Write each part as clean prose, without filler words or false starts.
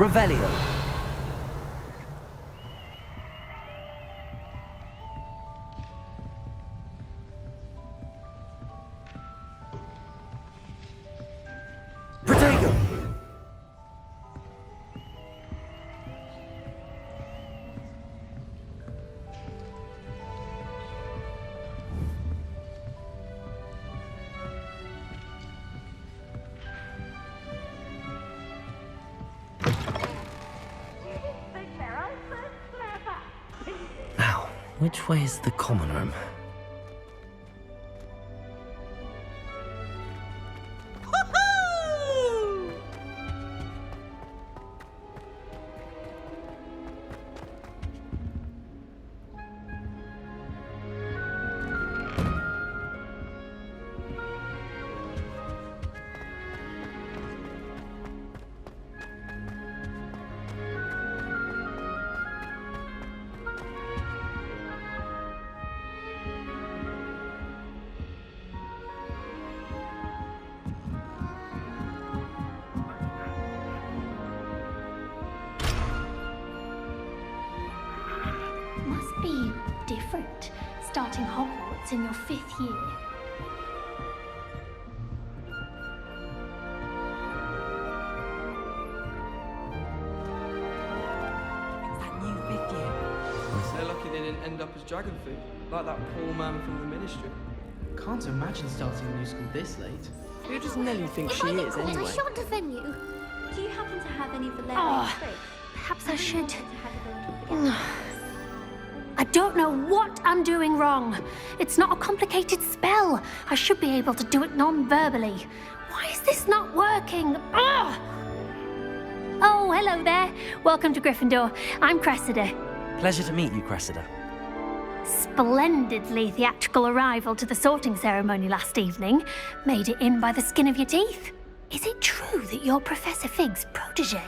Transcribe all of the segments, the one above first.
Revelio. Protego. Now, which way is the common room? Must be different, starting Hogwarts in your 5th year. It's that new 5th year. So lucky they didn't end up as dragon food, like that poor man from the ministry. Can't imagine starting a new school this late. Who does Nelly think she is, anyway? I shan't offend you. Do you happen to have any Valerian Oh, twigs? perhaps I should. To have a go together. I don't know what I'm doing wrong. It's not a complicated spell. I should be able to do it non-verbally. Why is this not working? Ugh! Oh, hello there. Welcome to Gryffindor. I'm Cressida. Pleasure to meet you, Cressida. Splendidly theatrical arrival to the sorting ceremony last evening. Made it in by the skin of your teeth. Is it true that you're Professor Fig's protege?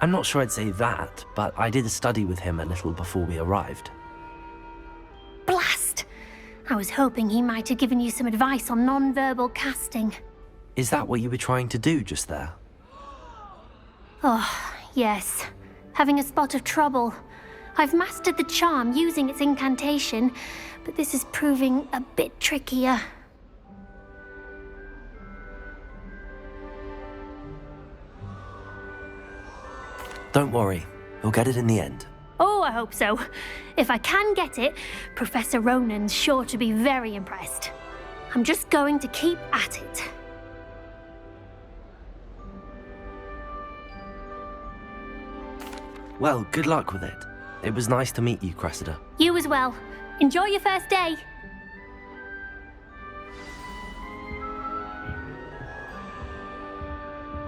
I'm not sure I'd say that, but I did study with him a little before we arrived. Blast! I was hoping he might have given you some advice on non-verbal casting. Is that what you were trying to do just there? Oh, yes. Having a spot of trouble. I've mastered the charm using its incantation, but this is proving a bit trickier. Don't worry, you'll get it in the end. Oh, I hope so. If I can get it, Professor Ronan's sure to be very impressed. I'm just going to keep at it. Well, good luck with it. It was nice to meet you, Cressida. You as well. Enjoy your first day.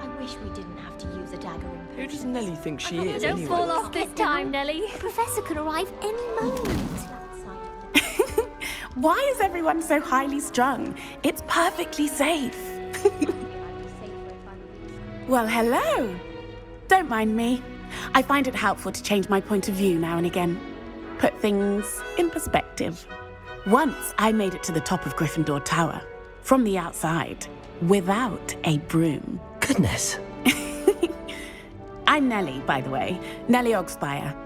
I wish we didn't have to use a dagger in Who does Nelly think she is, Don't anyway? fall off this time, Nelly. The professor could arrive any moment. Why is everyone so highly strung? It's perfectly safe. Well, hello. Don't mind me. I find it helpful to change my point of view now and again. Put things in perspective. Once I made it to the top of Gryffindor Tower, from the outside, without a broom. Goodness. I'm Nellie, by the way. Nellie Ogspire.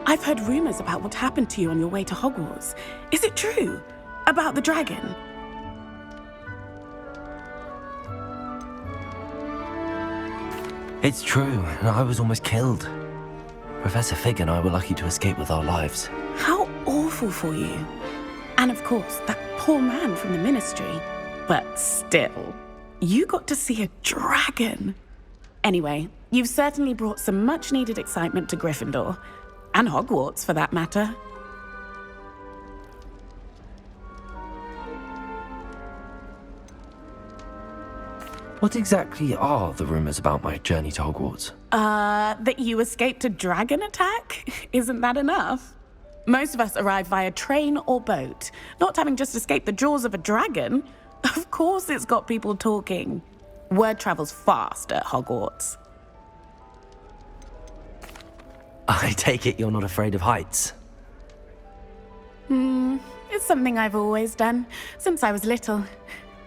I've heard rumors about what happened to you on your way to Hogwarts. Is it true? About the dragon? It's true, and I was almost killed. Professor Fig and I were lucky to escape with our lives. How awful for you. And of course, that poor man from the ministry. But still, you got to see a dragon. Anyway, you've certainly brought some much-needed excitement to Gryffindor. And Hogwarts, for that matter. What exactly are the rumors about my journey to Hogwarts? That you escaped a dragon attack? Isn't that enough? Most of us arrive via train or boat, not having just escaped the jaws of a dragon. Of course it's got people talking. Word travels fast at Hogwarts. I take it you're not afraid of heights. It's something I've always done, since I was little.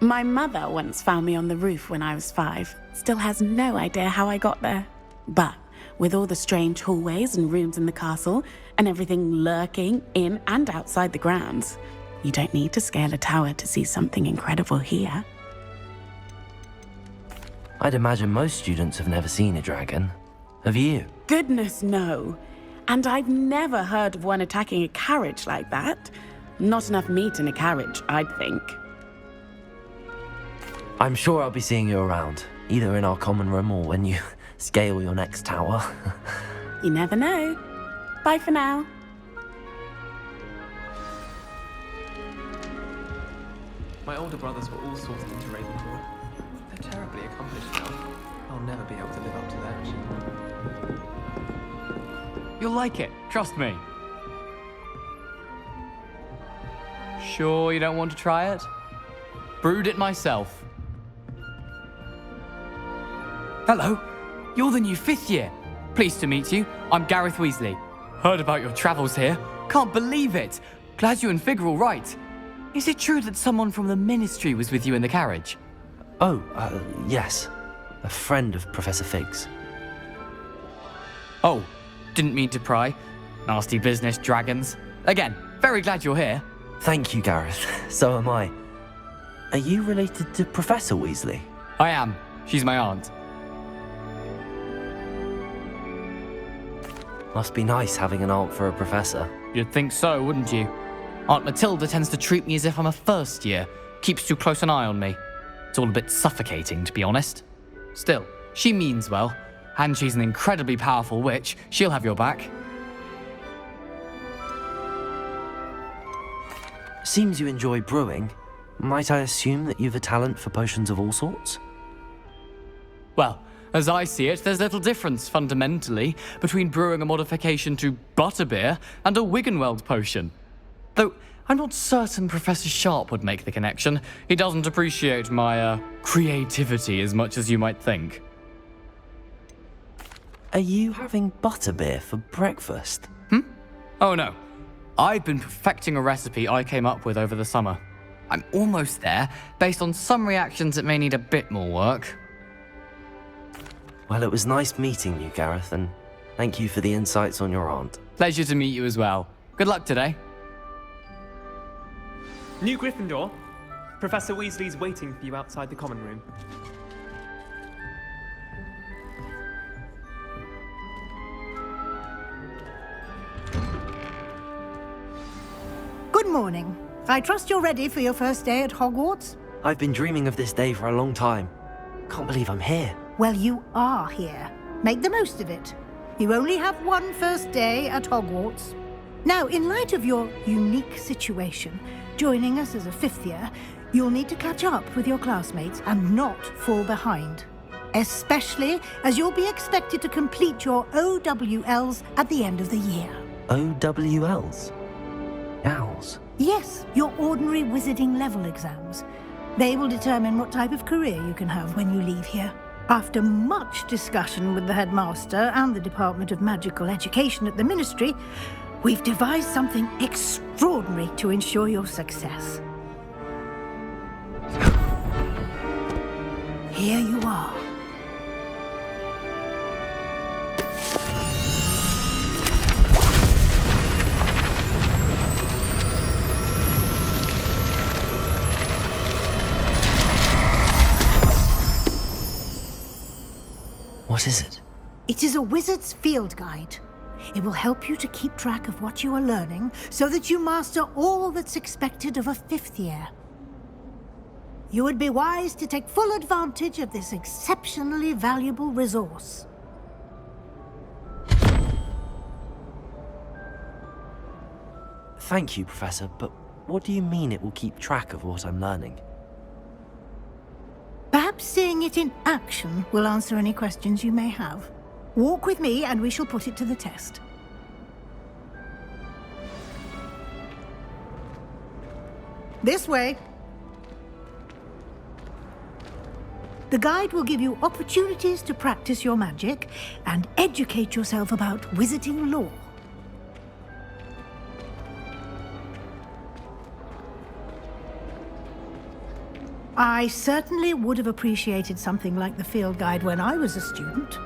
My mother once found me on the roof when I was 5. Still has no idea how I got there. But with all the strange hallways and rooms in the castle, and everything lurking in and outside the grounds, you don't need to scale a tower to see something incredible here. I'd imagine most students have never seen a dragon. Have you? Goodness, no. And I've never heard of one attacking a carriage like that. Not enough meat in a carriage, I'd think. I'm sure I'll be seeing you around, either in our common room or when you scale your next tower. You never know. Bye for now. My older brothers were all sorted into Ravenclaw. They're terribly accomplished now. I'll never be able to live up to that. You'll like it, trust me. Sure you don't want to try it? Brewed it myself. Hello, you're the new 5th year. Pleased to meet you. I'm Gareth Weasley. Heard about your travels here. Can't believe it. Glad you and Fig are all right. Is it true that someone from the Ministry was with you in the carriage? Oh, yes. A friend of Professor Fig's. Oh, didn't mean to pry. Nasty business, dragons. Again, very glad you're here. Thank you, Gareth. So am I. Are you related to Professor Weasley? I am. She's my aunt. Must be nice having an aunt for a professor. You'd think so, wouldn't you? Aunt Matilda tends to treat me as if I'm a first year. Keeps too close an eye on me. It's all a bit suffocating, to be honest. Still, she means well. And she's an incredibly powerful witch. She'll have your back. Seems you enjoy brewing. Might I assume that you've a talent for potions of all sorts? Well, as I see it, there's little difference, fundamentally, between brewing a modification to butterbeer and a Wiggenweld potion. Though, I'm not certain Professor Sharp would make the connection. He doesn't appreciate my, creativity as much as you might think. Are you having butterbeer for breakfast? Oh no. I've been perfecting a recipe I came up with over the summer. I'm almost there. Based on some reactions, it may need a bit more work. Well, it was nice meeting you, Gareth, and thank you for the insights on your aunt. Pleasure to meet you as well. Good luck today. New Gryffindor. Professor Weasley's waiting for you outside the common room. Good morning. I trust you're ready for your first day at Hogwarts? I've been dreaming of this day for a long time. Can't believe I'm here. Well, you are here. Make the most of it. You only have one first day at Hogwarts. Now, in light of your unique situation, joining us as a 5th year, you'll need to catch up with your classmates and not fall behind. Especially as you'll be expected to complete your OWLs at the end of the year. OWLs? Owls? Yes, your ordinary wizarding level exams. They will determine what type of career you can have when you leave here. After much discussion with the headmaster and the Department of Magical Education at the Ministry, we've devised something extraordinary to ensure your success. Here you are. What is it? It is a wizard's field guide. It will help you to keep track of what you are learning so that you master all that's expected of a 5th year. You would be wise to take full advantage of this exceptionally valuable resource. Thank you, Professor, but what do you mean it will keep track of what I'm learning? Perhaps seeing it in action will answer any questions you may have. Walk with me and we shall put it to the test. This way. The guide will give you opportunities to practice your magic and educate yourself about wizarding lore. I certainly would have appreciated something like the field guide when I was a student.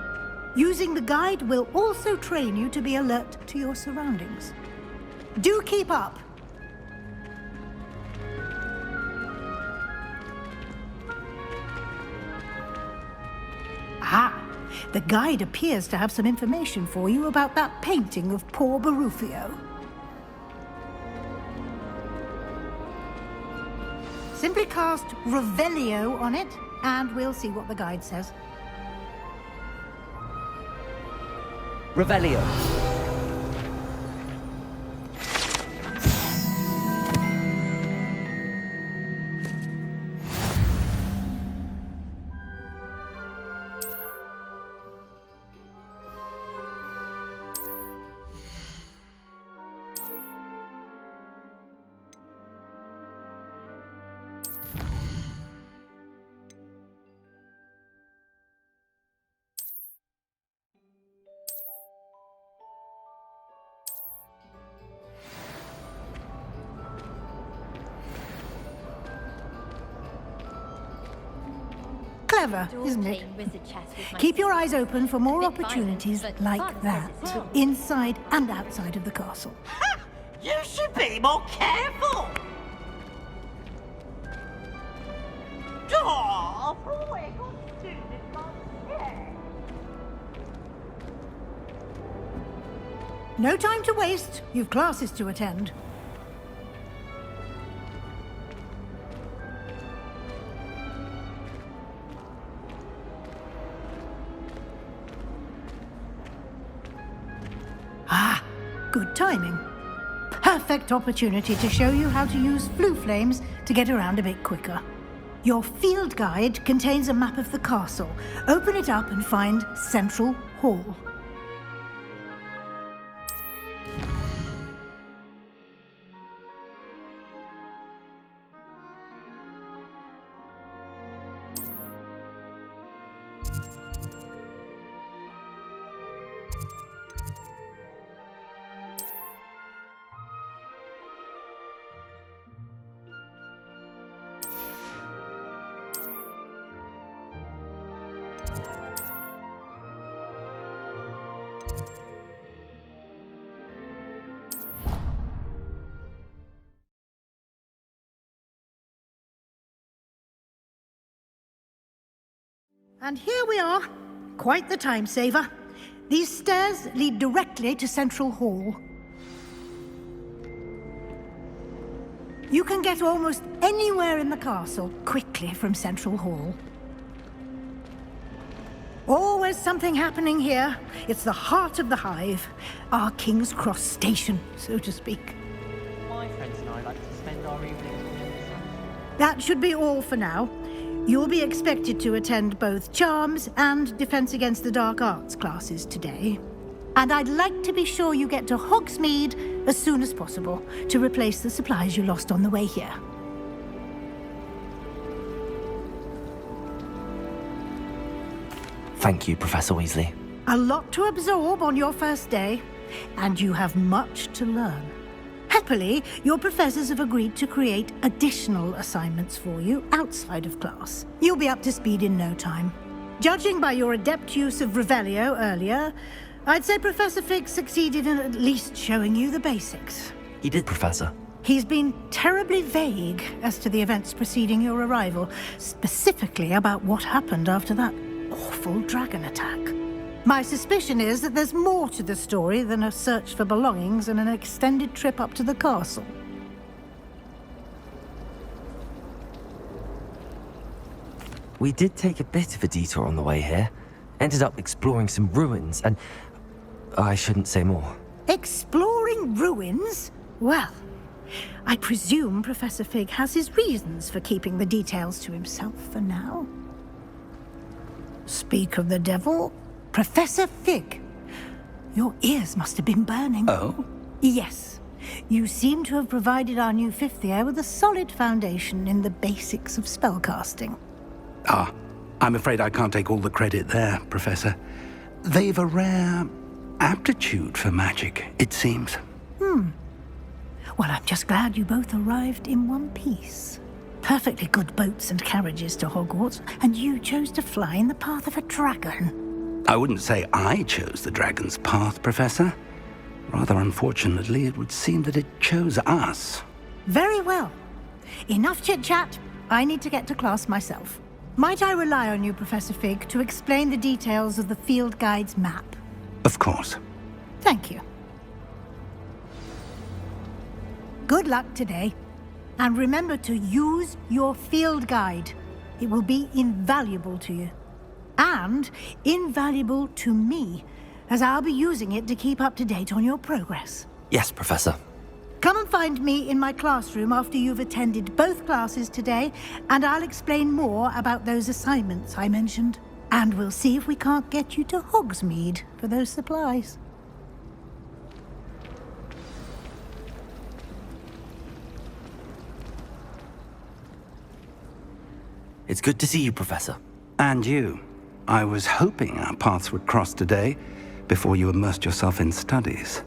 Using the guide will also train you to be alert to your surroundings. Do keep up. Ah, the guide appears to have some information for you about that painting of poor Barufio. Simply cast Revelio on it, and we'll see what the guide says. Revelio. Clever, isn't it? Keep your eyes open for more opportunities like that, inside and outside of the castle. You should be more careful! Oh, No time to waste. You've classes to attend. Ah, good timing. Perfect opportunity to show you how to use flue flames to get around a bit quicker. Your field guide contains a map of the castle. Open it up and find Central Hall. And here we are. Quite the time saver. These stairs lead directly to Central Hall. You can get almost anywhere in the castle quickly from Central Hall. Always something happening here. It's the heart of the hive. Our King's Cross station, so to speak. My friends and I like to spend our evenings with them. That should be all for now. You'll be expected to attend both Charms and Defense Against the Dark Arts classes today. And I'd like to be sure you get to Hogsmeade as soon as possible to replace the supplies you lost on the way here. Thank you, Professor Weasley. A lot to absorb on your first day, and you have much to learn. Happily, your professors have agreed to create additional assignments for you outside of class. You'll be up to speed in no time. Judging by your adept use of Revelio earlier, I'd say Professor Fig succeeded in at least showing you the basics. He did, Professor. He's been terribly vague as to the events preceding your arrival, specifically about what happened after that awful dragon attack. My suspicion is that there's more to the story than a search for belongings and an extended trip up to the castle. We did take a bit of a detour on the way here. Ended up exploring some ruins and... I shouldn't say more. Exploring ruins? Well, I presume Professor Fig has his reasons for keeping the details to himself for now. Speak of the devil, Professor Fig. Your ears must have been burning. Oh? Yes. You seem to have provided our new fifth year with a solid foundation in the basics of spellcasting. Ah, I'm afraid I can't take all the credit there, Professor. They've a rare aptitude for magic, it seems. Well, I'm just glad you both arrived in one piece. perfectly good boats and carriages to Hogwarts, and you chose to fly in the path of a dragon. I wouldn't say I chose the dragon's path, Professor. Rather unfortunately, it would seem that it chose us. Very well. Enough chit-chat. I need to get to class myself. Might I rely on you, Professor Fig, to explain the details of the field guide's map? Of course. Thank you. Good luck today. And remember to use your field guide. It will be invaluable to you. And invaluable to me, as I'll be using it to keep up to date on your progress. Yes, Professor. Come and find me in my classroom after you've attended both classes today, and I'll explain more about those assignments I mentioned. And we'll see if we can't get you to Hogsmeade for those supplies. It's good to see you, Professor. And you. I was hoping our paths would cross today, before you immersed yourself in studies.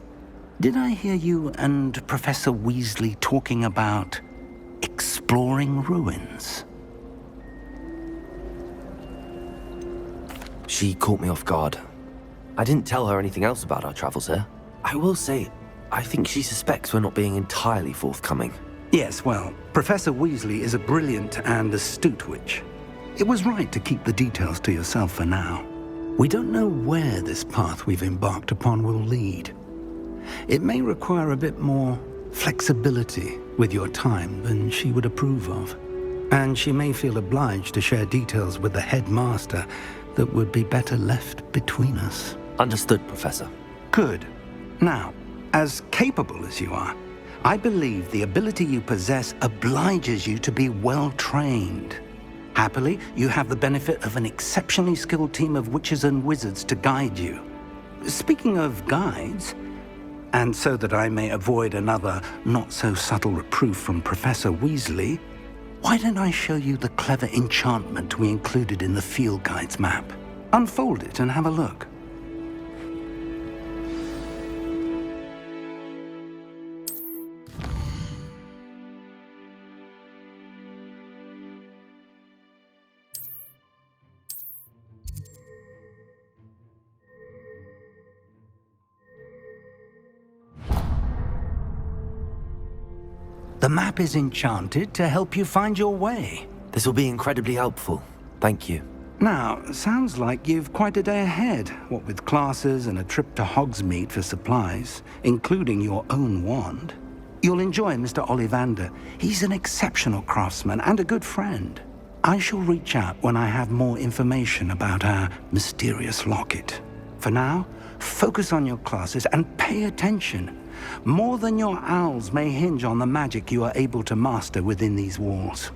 Did I hear you and Professor Weasley talking about exploring ruins? She caught me off guard. I didn't tell her anything else about our travels here. I will say, I think she suspects we're not being entirely forthcoming. Yes, well, Professor Weasley is a brilliant and astute witch. It was right to keep the details to yourself for now. We don't know where this path we've embarked upon will lead. It may require a bit more flexibility with your time than she would approve of. And she may feel obliged to share details with the headmaster that would be better left between us. Understood, Professor. Good. Now, as capable as you are, I believe the ability you possess obliges you to be well-trained. Happily, you have the benefit of an exceptionally skilled team of witches and wizards to guide you. Speaking of guides, and so that I may avoid another not-so-subtle reproof from Professor Weasley, why don't I show you the clever enchantment we included in the field guide's map? Unfold it and have a look. The map is enchanted to help you find your way. This will be incredibly helpful. Thank you. Now, sounds like you've quite a day ahead, what with classes and a trip to Hogsmeade for supplies, including your own wand. You'll enjoy Mr. Ollivander. He's an exceptional craftsman and a good friend. I shall reach out when I have more information about our mysterious locket. For now, focus on your classes and pay attention. More than your owls may hinge on the magic you are able to master within these walls.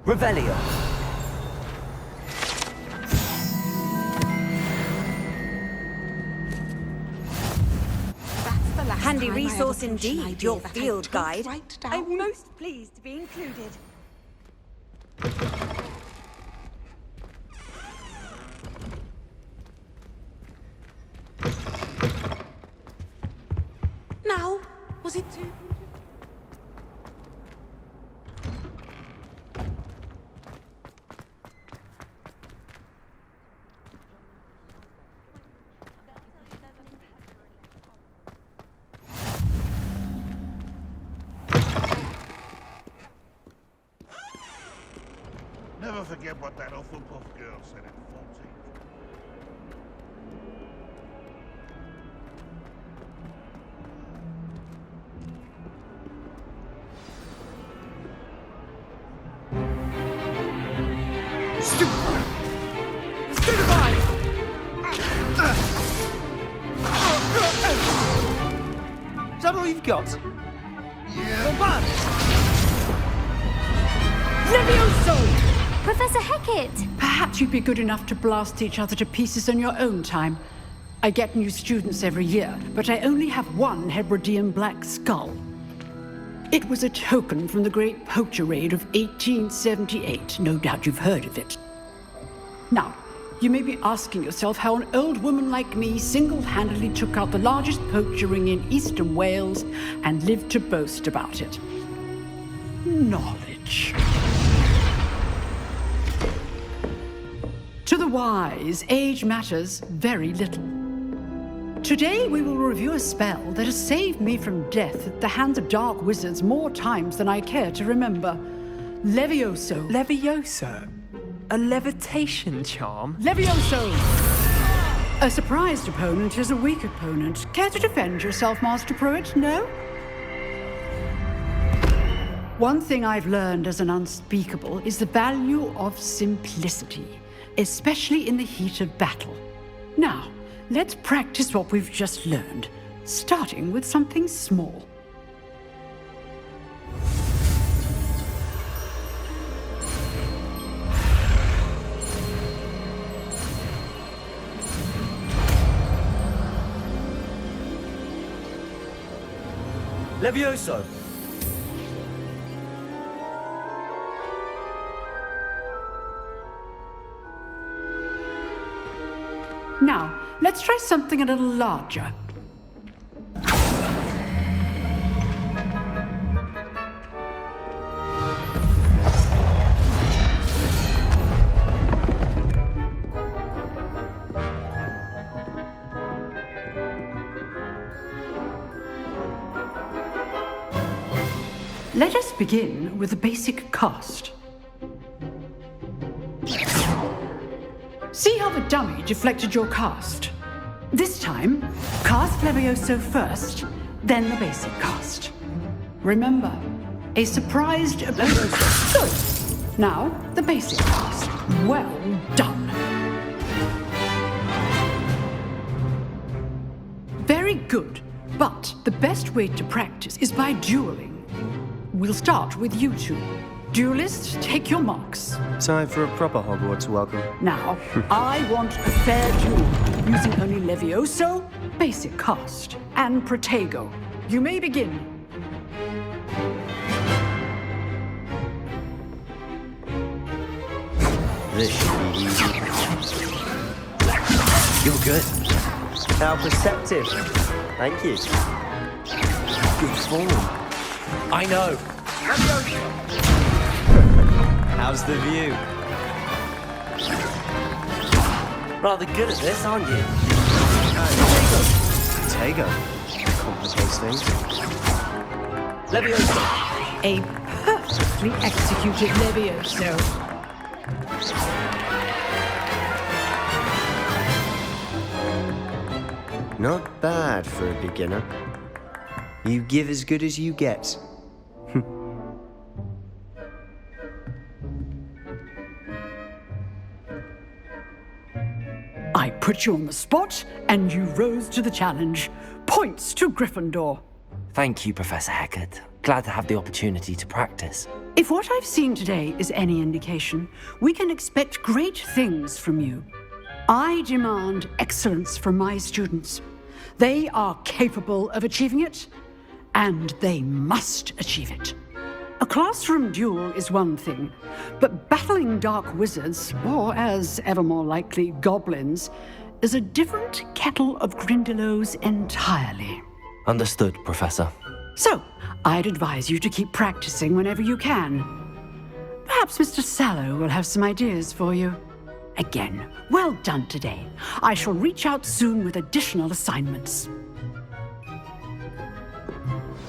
Revelio. Handy resource indeed, your field guide. I'm most pleased to be included. Now, was it too... Never forget what that Hufflepuff girl said at 14. Is that all you've got? Yeah. Levioso! Professor Hecat! Perhaps you'd be good enough to blast each other to pieces in your own time. I get new students every year, but I only have one Hebridean black skull. It was a token from the Great Poacher Raid of 1878. No doubt you've heard of it. Now, you may be asking yourself how an old woman like me single-handedly took out the largest poacher ring in eastern Wales and lived to boast about it. Knowledge. To the wise, age matters very little. Today we will review a spell that has saved me from death at the hands of dark wizards more times than I care to remember. Levioso. Levioso? A levitation charm? Levioso! A surprised opponent is a weak opponent. Care to defend yourself, Master Pruitt? No? One thing I've learned as an unspeakable is the value of simplicity, especially in the heat of battle. Now, let's practice what we've just learned, starting with something small. Levioso! Now, let's try something a little larger. Let us begin with the basic cast. See how the dummy deflected your cast? This time, cast Levioso first, then the basic cast. Remember, a surprised opponent. Good. Now, the basic cast. Well done. Very good, but the best way to practice is by dueling. We'll start with you two. Duelists, take your marks. Time for a proper Hogwarts welcome. Now, I want a fair duel, using only Levioso, basic cast, and Protego. You may begin. This should be easy. You're good. How perceptive. Thank you. Good form. I know. How's the view? Rather good at this, aren't you? Protego. Complicates things. Levioso. A perfectly executed Levioso. Not bad for a beginner. You give as good as you get. I put you on the spot, and you rose to the challenge. Points to Gryffindor. Thank you, Professor Hecat. Glad to have the opportunity to practice. If what I've seen today is any indication, we can expect great things from you. I demand excellence from my students. They are capable of achieving it, and they must achieve it. A classroom duel is one thing, but battling dark wizards, or as ever more likely, goblins, is a different kettle of Grindylows entirely. Understood, Professor. So, I'd advise you to keep practicing whenever you can. Perhaps Mr. Sallow will have some ideas for you. Again, well done today. I shall reach out soon with additional assignments.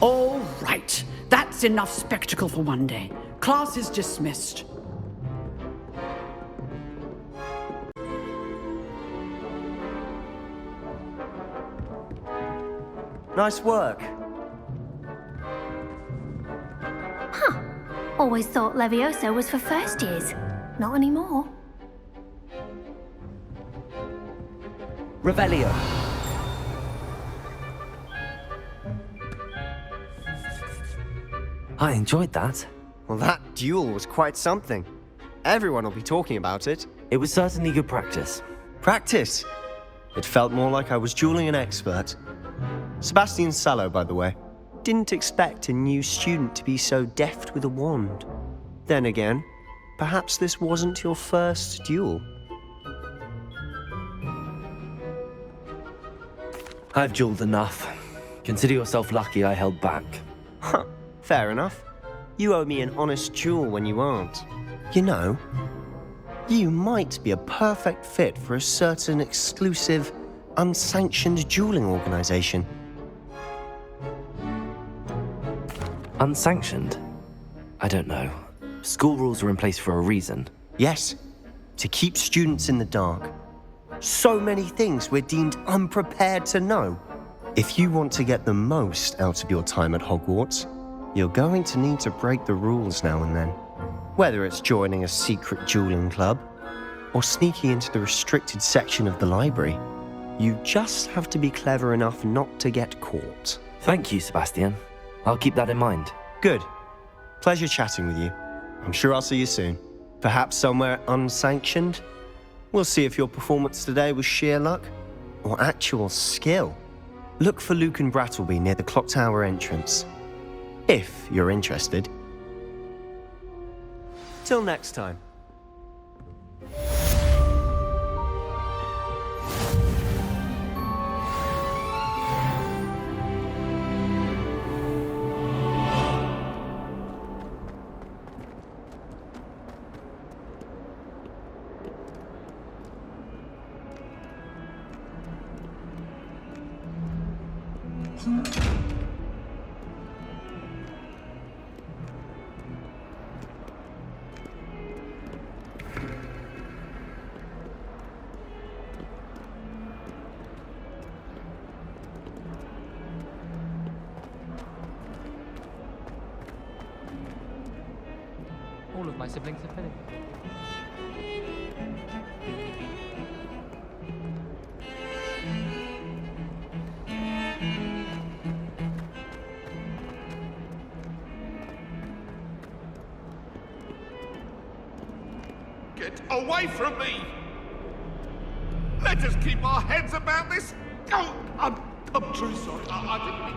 All right. That's enough spectacle for one day. Class is dismissed. Nice work. Huh. Always thought Levioso was for first years. Not anymore. Revelio. I enjoyed that. Well, that duel was quite something. Everyone will be talking about it. It was certainly good practice. Practice? It felt more like I was dueling an expert. Sebastian Sallow, by the way. Didn't expect a new student to be so deft with a wand. Then again, perhaps this wasn't your first duel. I've dueled enough. Consider yourself lucky I held back. Huh, fair enough. You owe me an honest duel when you aren't. You know, you might be a perfect fit for a certain exclusive, unsanctioned dueling organization. Unsanctioned? I don't know. School rules are in place for a reason. Yes, to keep students in the dark. So many things we're deemed unprepared to know. If you want to get the most out of your time at Hogwarts, you're going to need to break the rules now and then. Whether it's joining a secret dueling club, or sneaking into the restricted section of the library, you just have to be clever enough not to get caught. Thank you, Sebastian. I'll keep that in mind. Good. Pleasure chatting with you. I'm sure I'll see you soon. Perhaps somewhere unsanctioned? We'll see if your performance today was sheer luck or actual skill. Look for Luke and Brattleby near the clock tower entrance, if you're interested. Till next time. All of my siblings are finished. Get away from me! Let us keep our heads about this. Oh, I'm truly sorry. I didn't mean...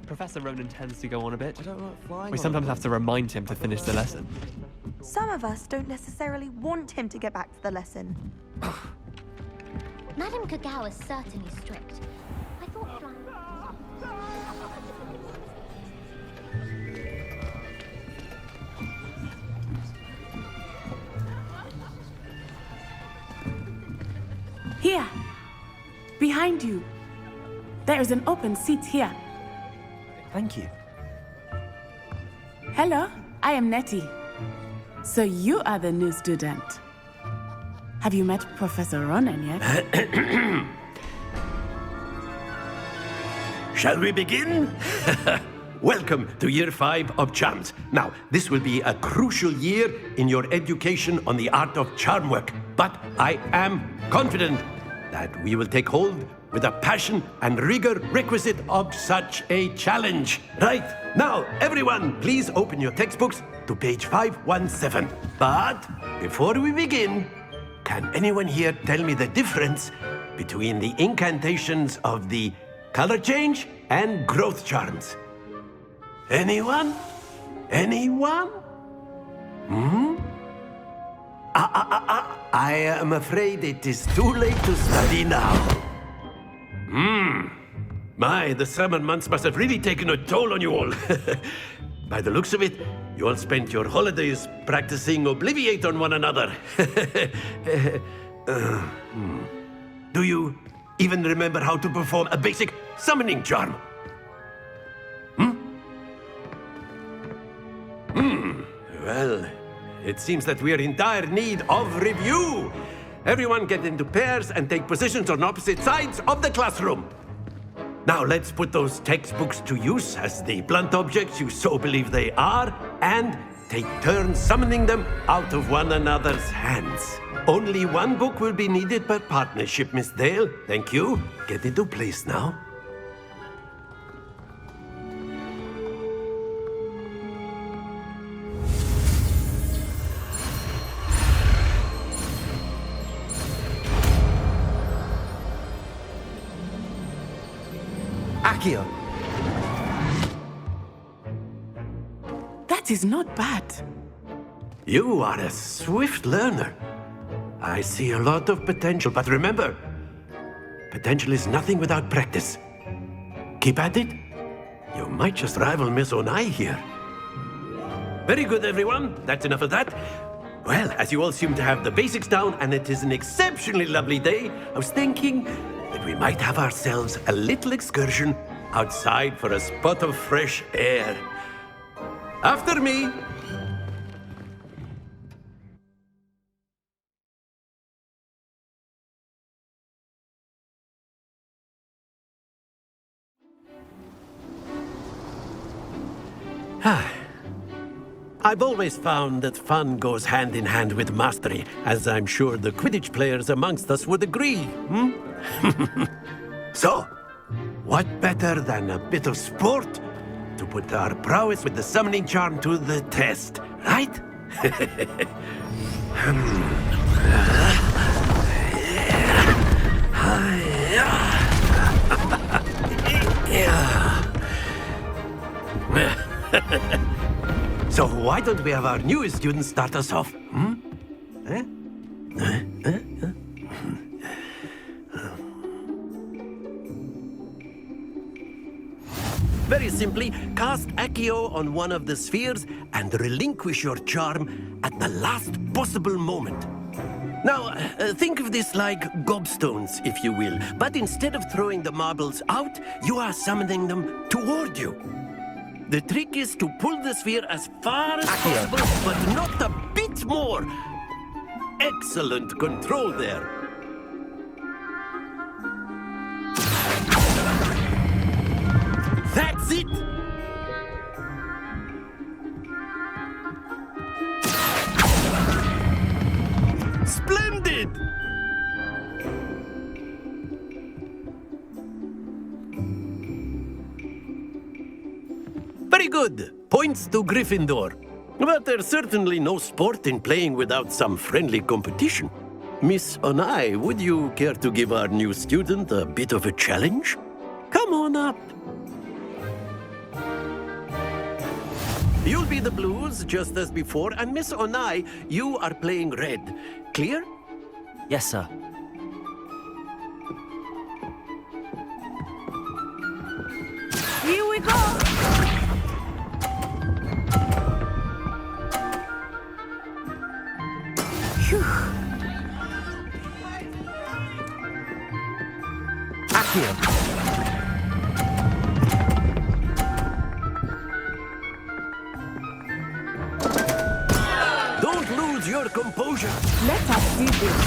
Professor Ronan tends to go on a bit. I don't like flying. We sometimes have to remind him to finish the lesson. Some of us don't necessarily want him to get back to the lesson. Madame Kagao is certainly strict. I thought flying... Here, behind you. There is an open seat here. Thank you. Hello, I am Nettie. So you are the new student. Have you met Professor Ronan yet? Shall we begin? Welcome to Year 5 of Charms. Now, this will be a crucial year in your education on the art of charm work. But I am confident that we will take hold with the passion and rigor requisite of such a challenge. Right, now, everyone, please open your textbooks to page 517. But before we begin, can anyone here tell me the difference between the incantations of the color change and growth charms? Anyone? Anyone? Hmm? I am afraid it is too late to study now. My, the summer months must have really taken a toll on you all. By the looks of it, you all spent your holidays practicing Obliviate on one another. Do you even remember how to perform a basic summoning charm? Well, it seems that we are in dire need of review. everyone get into pairs and take positions on opposite sides of the classroom. Now let's put those textbooks to use as the blunt objects you so believe they are, and take turns summoning them out of one another's hands. Only one book will be needed per partnership, Miss Dale. Thank you. Get into place now. Accio! That is not bad. You are a swift learner. I see a lot of potential, but remember, potential is nothing without practice. Keep at it. You might just rival Miss Onai here. Very good, everyone. That's enough of that. Well, as you all seem to have the basics down, and it is an exceptionally lovely day, I was thinking that we might have ourselves a little excursion outside for a spot of fresh air. After me. I've always found that fun goes hand in hand with mastery, as I'm sure the Quidditch players amongst us would agree, So, what better than a bit of sport to put our prowess with the summoning charm to the test, right? So why don't we have our newest student start us off? Very simply, cast Accio on one of the spheres and relinquish your charm at the last possible moment. Now, think of this like gobstones, if you will, but instead of throwing the marbles out, you are summoning them toward you. The trick is to pull the sphere as far as possible, but not a bit more. Excellent control there. That's it! Splendid! Very good. Points to Gryffindor. But there's certainly no sport in playing without some friendly competition. Miss Onai, would you care to give our new student a bit of a challenge? Come on up. You'll be the blues, just as before, and Miss Onai, you are playing red. Clear? Yes, sir. Here we go! Phew. Accio! Don't lose your composure. Let us see this.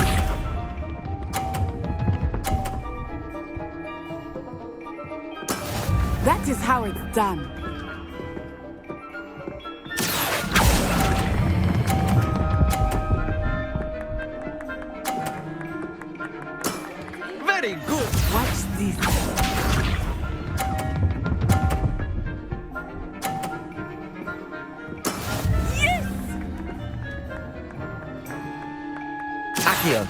That is how it's done. Very good. Watch this. Yes! Accio!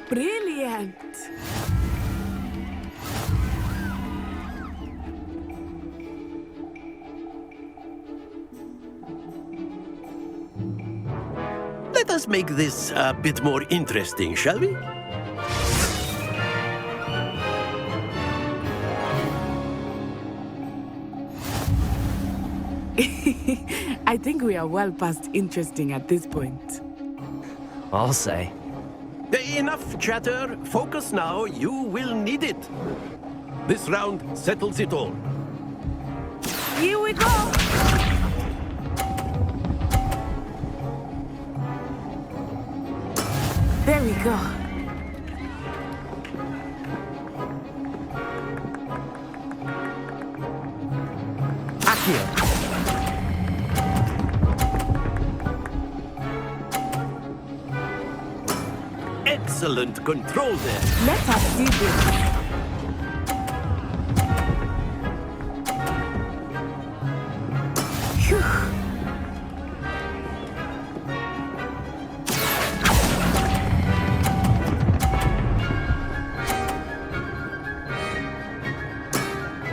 Brilliant! Let us make this a bit more interesting, shall we? I think we are well past interesting at this point. I'll say. Enough chatter. Focus now. You will need it. This round settles it all. Here we go! There we go. Accio! Excellent control there. Let us see this. Phew.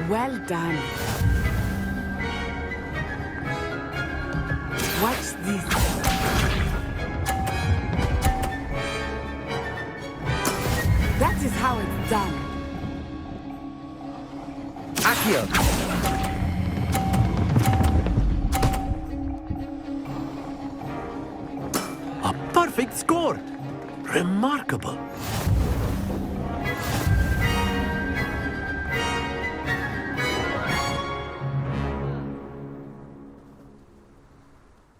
Well done. Watch this. That is how it's done. Accio! A perfect score. Remarkable.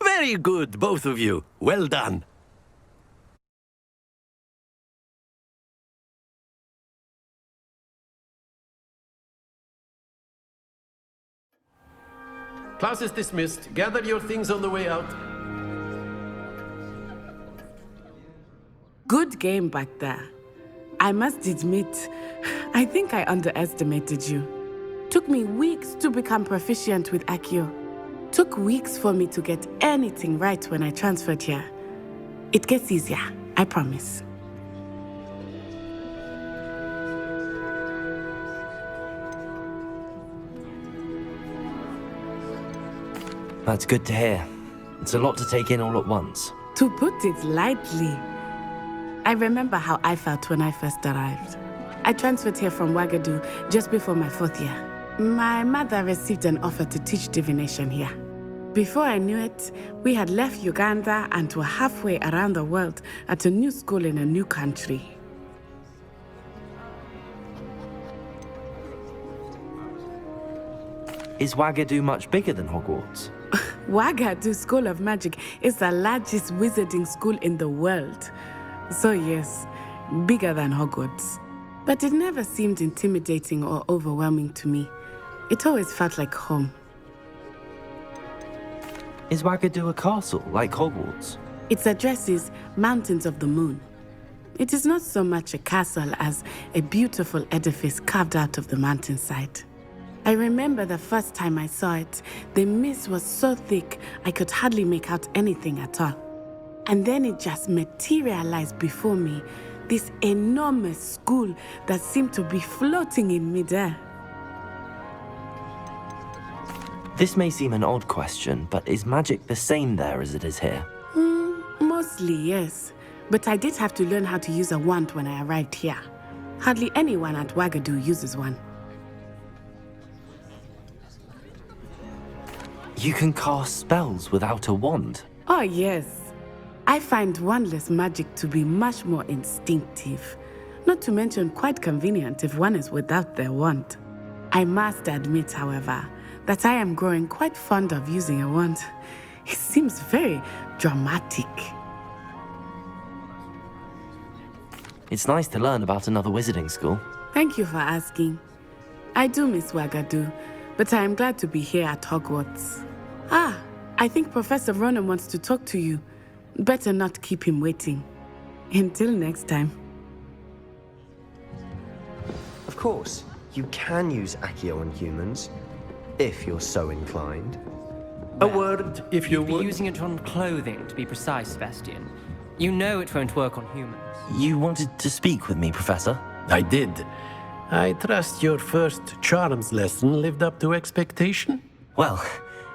Very good, both of you. Well done. Class is dismissed. Gather your things on the way out. Good game back there. I must admit, I think I underestimated you. Took me weeks to become proficient with Accio. Took weeks for me to get anything right when I transferred here. It gets easier, I promise. That's good to hear. It's a lot to take in all at once. To put it lightly, I remember how I felt when I first arrived. I transferred here from Ouagadougou just before my 4th year. My mother received an offer to teach divination here. Before I knew it, we had left Uganda and were halfway around the world at a new school in a new country. Is Ouagadougou much bigger than Hogwarts? Ouagadougou School of Magic is the largest wizarding school in the world. So yes, bigger than Hogwarts. But it never seemed intimidating or overwhelming to me. It always felt like home. Is Ouagadougou a castle, like Hogwarts? Its address is Mountains of the Moon. It is not so much a castle as a beautiful edifice carved out of the mountainside. I remember the first time I saw it, the mist was so thick I could hardly make out anything at all. And then it just materialized before me, this enormous school that seemed to be floating in midair. This may seem an odd question, but is magic the same there as it is here? Mostly, yes. But I did have to learn how to use a wand when I arrived here. Hardly anyone at Ouagadougou uses one. You can cast spells without a wand? Oh, yes. I find wandless magic to be much more instinctive. Not to mention quite convenient if one is without their wand. I must admit, however, that I am growing quite fond of using a wand. It seems very dramatic. It's nice to learn about another wizarding school. Thank you for asking. I do miss Ouagadougou, but I am glad to be here at Hogwarts. Ah, I think Professor Ronan wants to talk to you. Better not keep him waiting. Until next time. Of course, you can use Accio on humans, if you're so inclined. A word, if you You'd be would. using it on clothing, to be precise, Sebastian. You know it won't work on humans. You wanted to speak with me, Professor? I did. I trust your first charms lesson lived up to expectation? Well,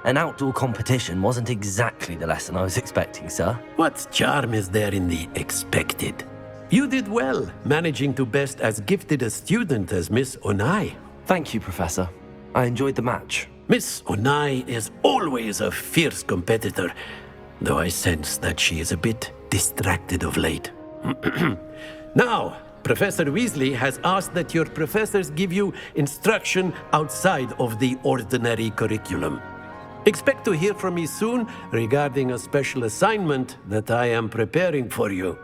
an outdoor competition wasn't exactly the lesson I was expecting, sir. What charm is there in the expected? You did well, managing to best as gifted a student as Miss Onai. Thank you, Professor. I enjoyed the match. Miss Onai is always a fierce competitor, though I sense that she is a bit distracted of late. Now, Professor Weasley has asked that your professors give you instruction outside of the ordinary curriculum. Expect to hear from me soon regarding a special assignment that I am preparing for you.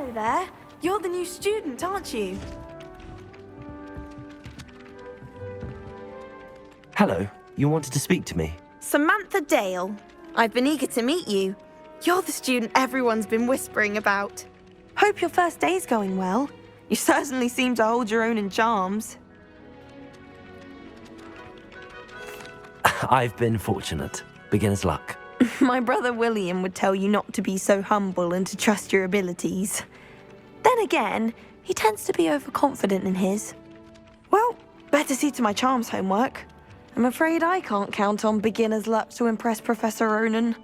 Hello there. You're the new student, aren't you? Hello, you wanted to speak to me? Samantha Dale. I've been eager to meet you. You're the student everyone's been whispering about. Hope your first day's going well. You certainly seem to hold your own in charms. I've been fortunate. Beginner's luck. My brother William would tell you not to be so humble and to trust your abilities. Then again, he tends to be overconfident in his. Well, better see to my charms homework. I'm afraid I can't count on beginner's luck to impress Professor Ronan.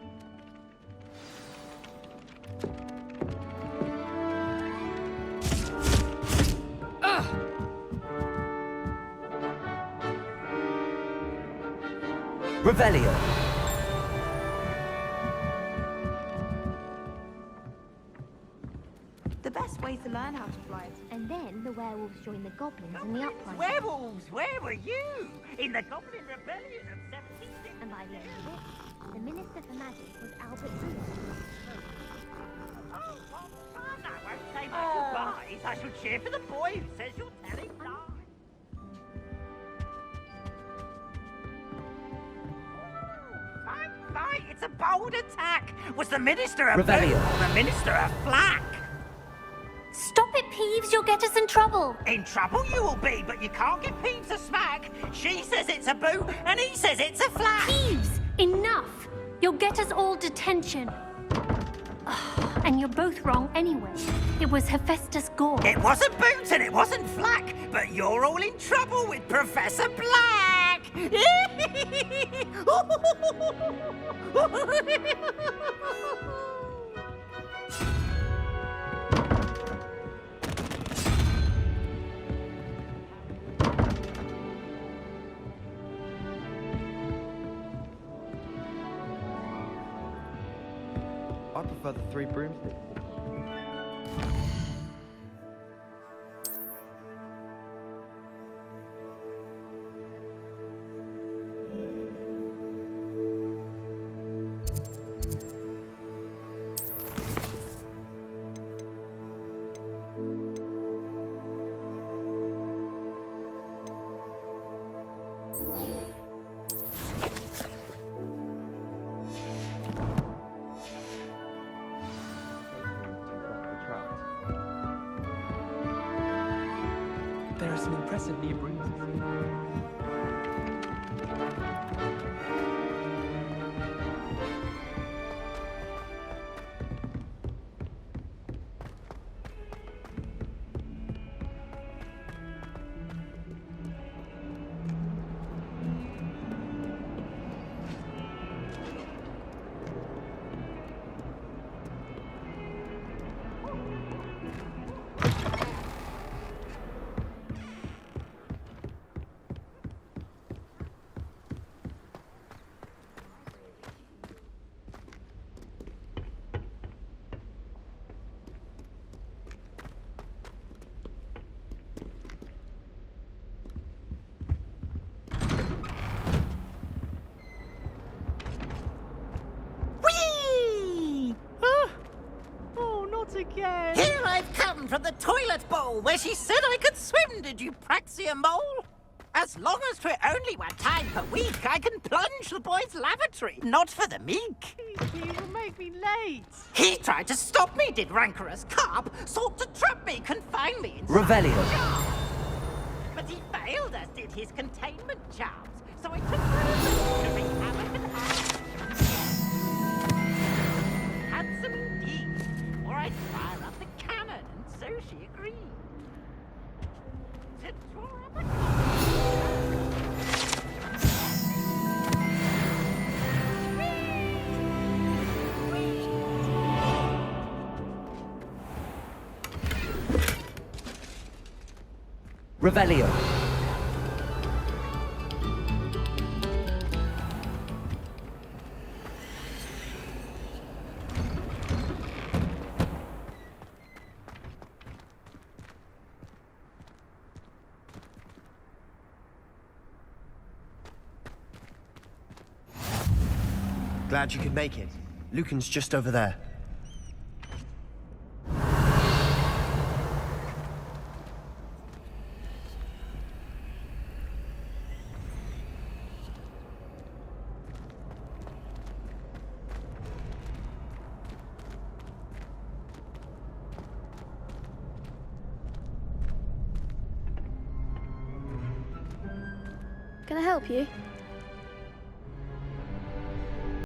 Revelio. The best way to learn how to fly is... And then the werewolves joined the goblins in the uprising. Werewolves, where were you? In the Goblin Rebellion of 76. And by the end of it, the Minister for Magic was Albert Bruno. Oh, what fun! I won't say my goodbyes. I shall cheer for the boy who says you're telling lies. Fight! It's a bold attack! Was the Minister a Revelio. boot or the Minister a flack? Stop it, Peeves. You'll get us in trouble. In trouble you will be, but you can't give Peeves a smack. She says it's a boot, and he says it's a flack. Peeves, enough. You'll get us all detention. And you're both wrong anyway. It was Hephaestus Gore. It wasn't boot and it wasn't flack, but you're all in trouble with Professor Black. I prefer the three broomsticks. There are some impressive new brooms. Again. Here I've come from the toilet bowl where she said I could swim, did you praxia mole? As long as 'twere only one time per week, I can plunge the boy's lavatory, not for the meek. You'll make me late. He tried to stop me, did rancorous carp, sought to trap me, confine me inside Revelio. the jar. But he failed, as did his containment charms, so I took to wreak havoc and handsome indeed, or I'd fire up the cannon, and so she agreed. To draw up a Revelio. Glad you could make it. Lucan's just over there. Can I help you?